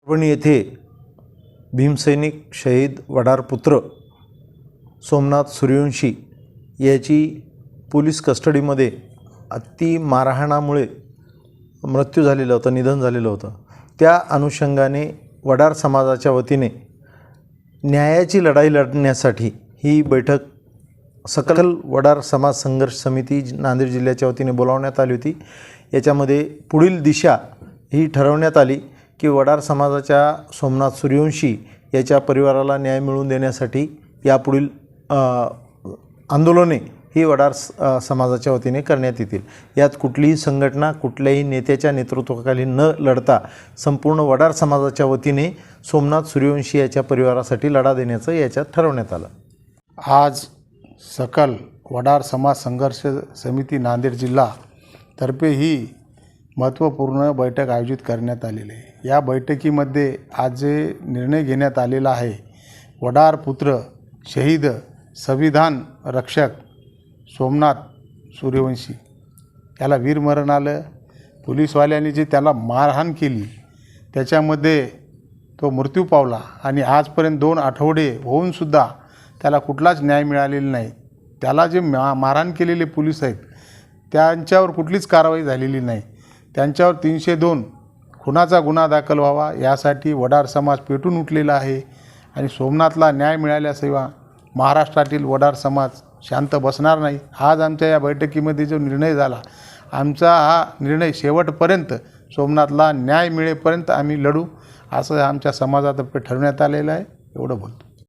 परभणी येथे भीमसैनिक शहीद वडार पुत्र सोमनाथ सूर्यवंशी याची पोलीस कस्टडीमध्ये अति मारहाणामुळे मृत्यू झालेला होता, निधन झालेलं होतं। त्या अनुषंगाने वडार समाजाच्या वतीने न्यायाची लढाई लढण्यासाठी ही बैठक सकल वडार समाज संघर्ष समिती नांदेड जिल्ह्याच्या वतीने बोलावण्यात आली होती। याच्यामध्ये पुढील दिशा ही ठरवण्यात आली की वडार समाजाच्या सोमनाथ सूर्यवंशी याच्या परिवाराला न्याय मिळवून देण्यासाठी यापुढील आंदोलने ही वडार समाजाच्या वतीने करण्यात येतील। यात कुठलीही संघटना कुठल्याही नेत्याच्या नेतृत्वाखाली न लढता संपूर्ण वडार समाजाच्या वतीने सोमनाथ सूर्यवंशी याच्या परिवारासाठी लढा देण्याचं याच्यात ठरवण्यात आलं। आज सकल वडार समाज संघर्ष समिती नांदेड जिल्हा तर्फे ही महत्त्वपूर्ण बैठक आयोजित करण्यात आलेली आहे। या बैठकीमध्ये आज जे निर्णय घेण्यात आलेला आहे, वडार पुत्र शहीद संविधान रक्षक सोमनाथ सूर्यवंशी याला वीरमरण आलं। पोलीसवाल्यांनी जे त्याला मारहाण केली त्याच्यामध्ये तो मृत्यू पावला आणि आजपर्यंत 2 आठवडे होऊनसुद्धा त्याला कुठलाच न्याय मिळालेला नाही। त्याला जे मारहाण केलेले पोलीस आहेत त्यांच्यावर कुठलीच कारवाई झालेली नाही। त्यांच्यावर 302 खुनाचा गुन्हा दाखल व्हावा यासाठी वडार समाज पेटून उठलेला आहे आणि सोमनाथला न्याय मिळाल्याशिवाय महाराष्ट्रातील वडार समाज शांत बसणार नाही। आज आमच्या या बैठकीमध्ये जो निर्णय झाला, आमचा हा निर्णय शेवटपर्यंत सोमनाथला न्याय मिळेपर्यंत आम्ही लढू असं आमच्या समाजातर्फे ठरवण्यात आलेलं आहे। एवढं बोलतो।